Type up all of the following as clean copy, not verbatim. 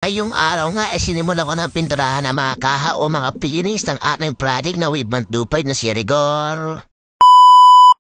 Ngayong araw nga sinimulan ko ng pinturahan ng mga kaha o mga pinis ng ating project na Wibman Dupay na si Rigor.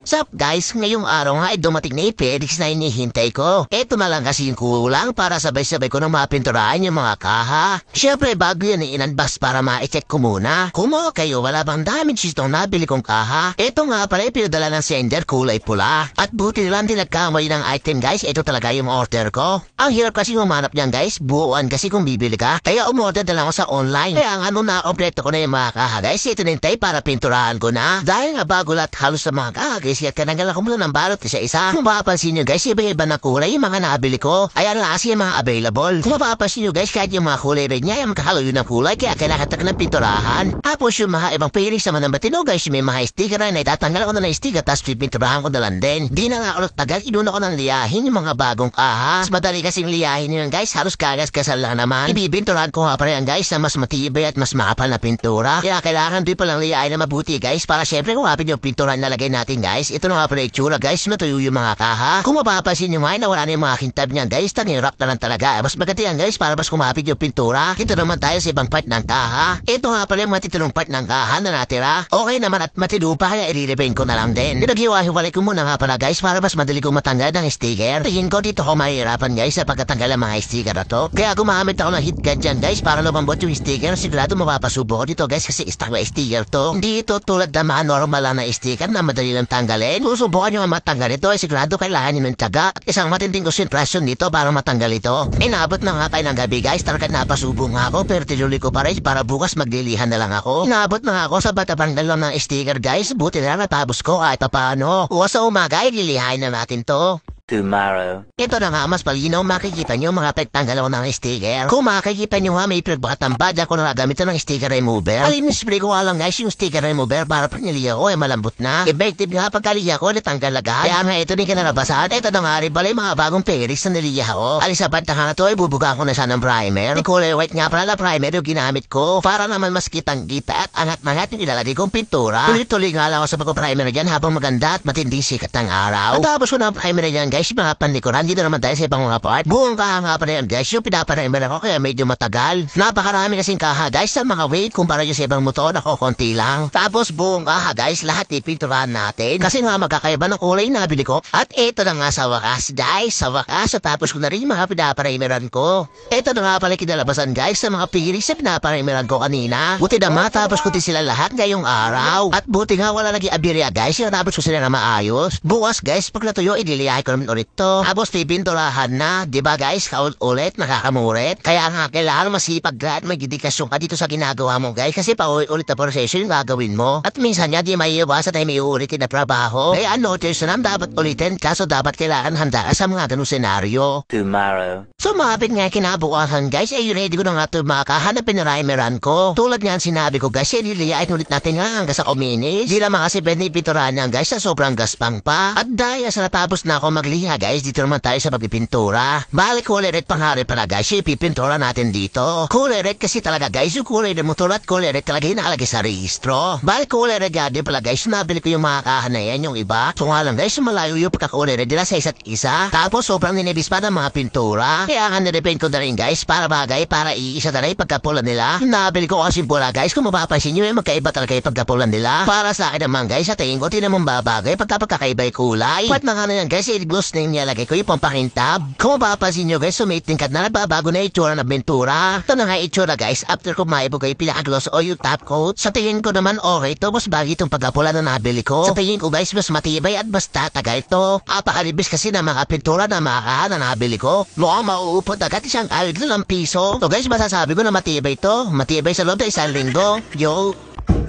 Sup guys, ngayong araw nga dumating na FedEx na hinihintay ko. Eto na lang kasi yung kulang para sabay-sabay ko na mapinturahan yung mga kaha. Siyempre bago yan in-unbox para ma-check ko muna. Kung kayo wala bang damage itong nabili kong kaha. Eto nga pala pinadala ng sender kulay pula. At buti nilang nagkamay ng item guys, ito talaga yung order ko. Ang hirap kasi humanap niyan guys, buuan kasi kung bibili ka. Kaya umorder na lang ako sa online. Kaya ang na-kompleto ko na yung mga kaha guys, ito nintay para pinturahan ko na. Dahil nga bago lahat halos sa mga kaha guys, at kananggal ako muna ng balot isa-isa. Kung mapapansin nyo guys, iba-iba na kulay yung mga nabili ko. Ayan lang kasi yung mga available. Kung mapapansin nyo guys, kahit yung mga kulay rin niya, yung makahalo yun ng kulay, kaya kailangan ng pinturahan. Tapos yung mga ibang pairing naman ng batino guys, may mga sticker na itatanggal ako na ng sticker, tapos pipinturahan ko na lang din. Di na nga ako tagal, inuna ko ng liyahin yung mga bagong kaha. Mas madali kasing liyahin yun guys, halos kagas-kasal lang naman. Ibibinturahan ko nga pa rin guys na mas matibay at mas makapal na pintura. Kaya kailangan din palang liyahin na mabuti guys, para syempre kung kapit yung pinturahan na lagay natin guys. Ito na nga pala itsura guys, natuyo yung mga kaha. Kung mapapansin nyo nga, nawala na yung mga kintab niyan guys, tangirap na lang talaga. Mas maganda yan guys, para mas kumapit yung pintura. Ito naman tayo sa ibang part ng kaha. Ito nga pala yung matitulong part ng kaha na natira. Okay naman at matido pa, kaya i-repaint ko na lang din. Pinag-iwahiwalay ko muna nga pala guys, para mas madali kong matanggal ng sticker. Tingin ko dito ko mahirapan guys sa pagkatanggal ng mga sticker na to. Kaya gumamit ako ng heat gun dyan guys, para lumambot yung sticker. Sigurado mapapasubo ko dito guys, kasi stock na sticker to. Hindi ito tulad na mga normal lang na sticker na madali lang tanggalin. Susubukan nyo matanggal ito, ay sigurado kailangan nyo ng tiyaga at isang matinding konsentrasyon dito para matanggal ito. Inabot na nga tayo ng gabi guys, talagang napasubo nga ako, pero tinuloy ko pa rin para bukas maglilihan na lang ako. Inabot na nga ako sa batabanggal lang ng sticker guys, buti na natapos ko kahit paano. Bukas sa umaga ay lilihain na natin to. Tomorrow. Ito na nga mas palinaw, makikita nyo mga pagtanggal ako ng sticker. Kung makikita nyo ha, may pagbatambad ako na gamitan ng sticker remover. Alin-spray ko nga lang guys yung sticker remover para paniliya ko ay malambot na. Effective nga pagkaliya ko natanggal agad. Kaya nga ito din kinalabasan. Ito na nga rin pala yung mga bagong pairings na niliya ko. Alisabat na nga to ay bubuga ko na siya ng primer. Yung kulay white nga pala na primer yung ginamit ko para naman mas kitang-kita at angat-mangat yung ilalagay kong pintura. Tuloy-tuloy nga lang ako sa pagko-primer dyan habang maganda at matinding sikat ng araw. At tapos ko na primer dyan guys, mga panlikuran, dito naman tayo sa ibang mga part. Buong kaha nga pa rin guys, yung pinaparaimer ako kaya medyo matagal. Napakarami kasing kaha guys sa mga weight kumpara nyo sa ibang motor, ako konti lang. Tapos buong kaha guys, lahat ipinturahan natin. Kasi nga magkakaiba ng kulay na nabili ko. At ito na nga sa wakas guys, sa wakas, tapos ko na rin mga pinaparaimeran ko. Ito na nga pala kinalabasan guys sa mga piris sa pinaparaimeran ko kanina. Buti na matapos ko din sila lahat ngayong araw. At buti nga wala naging abirya guys, natapos ko sila na maayos. Bukas guys, pag natuyo, idiliyahin ko naman ulit to. Tapos pipinturahan na, di ba guys, ulit, nakakamurit. Kaya nga kailangan masipag at may dedikasyon ka dito sa ginagawa mo guys, kasi paulit na proseso yung gagawin mo. At minsan nga di may iwasan ay may uulitin na trabaho. Kaya notice na dapat ulitin, kaso dapat kailangan handa sa mga ganung senaryo. Tomorrow. So mapit nga kinabukasan guys, ay ready ko na nga ito mga kahanapin na primeran ko. Tulad nga sinabi ko guys, ililiyain ulit natin nga hanggang sa kuminis. Di naman kasi pinipinturahan niyan guys na sobrang gaspang pa. At dahil sa natapos na ako magliha guys, dito naman tayo sa pagpipintura. Balik kulay red panghari pala guys, ipipintura natin dito. Kulay red kasi talaga guys, yung kulay ng motor at kulay red talaga yung nakalagay sa rehistro. Balik kulay red din pala guys, nabili ko yung mga kahan na yan, yung iba. So nga lang guys, malayo yung pagkakulay red nila sa isa't isa. Tapos sobrang ninibis pa ng mga pintura. Kaya nga nirepaint ko na rin guys, para bagay, para iisa na rin pagkapula nila. Nabili ko kasi pula guys, kung mapapansin nyo yung magkaiba talaga yung pagkapula nila. Para sa akin naman guys, sa tingin ko, tinamang babagay pagkakaiba yung kulay. Pat na nga na yan guys, i-gloss na yung nilagay ko yung pampakintab. Kung mapapansin nyo guys, sumitingkat na nagbabago na itsura ng pintura. Ito na nga itsura guys, after ko maibog yung pinaka-gloss o yung top coat. Sa tingin ko naman okay to, mas bagay itong pagkapula na nabili ko. Sa tingin ko guys, mas matibay at mas tatagal to. Apakalibis kasi na mga pintura na mga kahan na nabili ko. Mukhang mauupot agad isang aldo ng piso. So guys, masasabi ko na matibay to. Matibay sa loob ng isang linggo. Yo!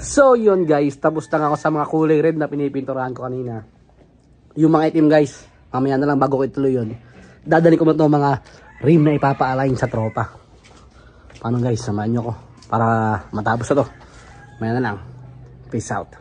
So yun guys, tapos na ako sa mga kulay red na pinipinturahan ko kanina. Yung mga itim guys, mamaya na lang bago ko ituloy yun. Dadali ko mo ito mga rim na ipapa-align sa tropa. Paano guys, samahan nyo ko para matapos na to. Mamaya na lang. Peace out.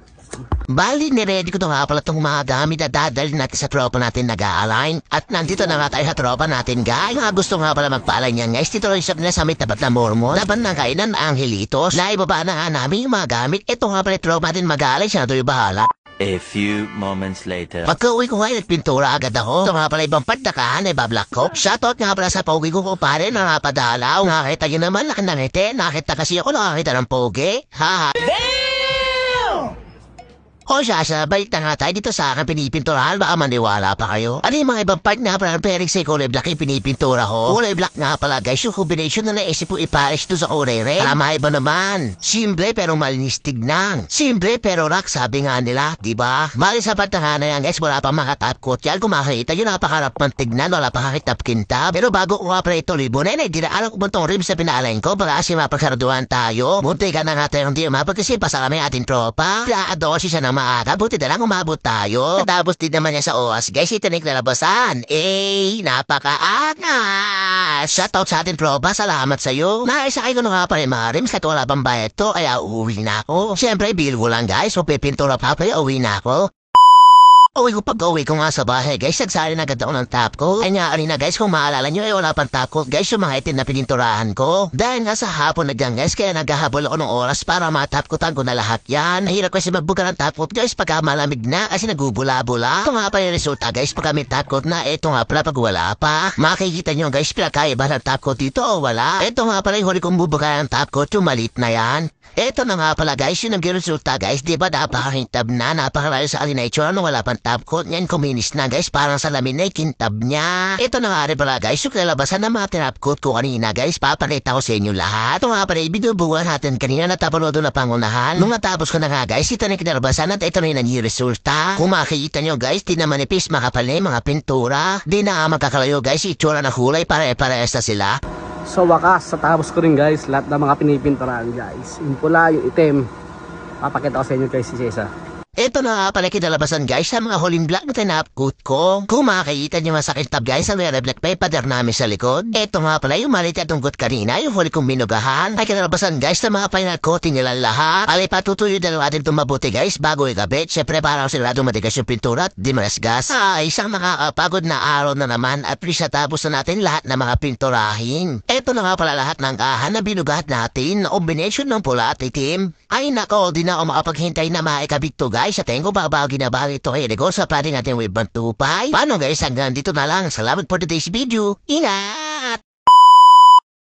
Bali, niready ko to nga pala itong mga gamit na dadalhin natin sa tropa natin nag-a-align. At nandito na nga tayo sa tropa natin guys. Mga gusto nga pala magpa-align yan guys. Dito rin siya na sa may tapat na mormon. Laban ng kainan Angelitos. Naibaba na nga namin yung mga gamit. Ito nga pala tropa natin mag-a-align siya na ito yung bahala. A few moments later. Pagka-uwi ko nga, nagpintura agad ako. Ito nga pala ibang pandakahan ay bablock ko. Shoutout nga pala sa pogi ko pare na napadalaw. Nakita nyo naman, laki ng ngiti. Nakita kasi ako nakakita ng pogi. Haha. O siya, balik na nga tayo dito sa akin pinipinturahan, baka maniwala pa kayo. Ano yung mga ibang part nga pala ng Perix ay kulay black yung pinipintura ko? Kulay black nga pala guys, yung combination na naisip ko ipares to sa kulay red. Para maiba naman. Simple pero malinis tignan. Simple pero rock sabi nga nila, diba? Mali sa part na yan guys, wala pa makatap coat yan. Kung makakita yun, napakarap man tignan, wala pa kakitap kintab. Pero bago ko nga pala ito libunin, ay dinaalam ko mo itong rim sa pinalain ko para kasi mapagkaraduhan tayo. Munti ka na nga tayo hindi umabot kasi pasala may ating tropa. Pinaadose siya na maaga, buti na lang umabot tayo. Tapos din naman niya sa oras, guys, itinig na labasan. Napakaangas! Shoutout sa ating tropa, salamat sa'yo. Naisakay ko na nga pa rin mga rims kahit wala pang bayad to, kaya uuwi na ako. Siyempre, bill ko lang guys, so pipintura pa kaya uuwi na ako. Pag-uwi ko nga sa bahay guys, nagsali na agad ako ng top coat. Ay nga na guys, kung maalala nyo ay wala pang top coat guys yung mga itim na pininturahan ko. Dahil nga sa hapon na dyan guys, kaya naghahabol ako ng oras para matop coatan ko na lahat yan. Nahirap kasi magbuka ng top coat guys pagka malamig na kasi nagubula-bula. Ito nga pa yung resulta guys pagka may top coat na, ito nga pala pag wala pa. Makikita nyo guys, pinakaiba ng top coat dito o wala. Ito nga pala yung huli kong bubuka ng top coat, yung malit na yan. Ito na nga pala guys, yung nag-resulta guys, diba napakakintab na, napakalayo sa alinaitura nung wala pang top coat. Yan kuminis na guys, parang salamin na kintab niya. Ito na nga rin pala guys, yung kalabasan ng mga top coat ko kanina guys, papakita ko sa inyo lahat. Ito nga pala, ibinubuhan natin kanina, natapanood na pangunahan. Nung natapos ko na nga guys, ito na yung kinalabasan at ito na yung resulta. Kung makikita nyo guys, di na manipis, makapal na yung mga pintura. Di na magkakalayo guys, itsura na kulay, pare-parehas na sila. So wakas, sa tapos ko rin guys, lahat ng mga pinipinturahan guys. Yung pula, yung itim. Papakita ko sa inyo guys si Cesa. Ito na nga pala kinalabasan guys sa mga huling black na tinapkot ko. Kung makikita nyo masakit tab guys, ang black pa yung pader namin sa likod. Ito nga pala yung malit at tunggot kanina, yung huli kong minugahan. Ay kinalabasan guys sa mga final coating nila lahat. Alay patutuyo na natin itong mabuti guys bago ikabit. Siyempre parang sila dumatigas yung pintura at di malasgas. Isang nakakapagod na araw na naman at please natapos na natin lahat ng mga pinturahin. Ito na nga pala lahat ng kahan na binugahan natin. Combination ng pula at itim. Ay nako, di na ako makapaghintay na maikabit to guys. Sa tengo babagi na bagay ito kay negosyo pa rin natin with bantupay. Paano guys, hanggang dito na lang. Salamat for today's video. Ingat!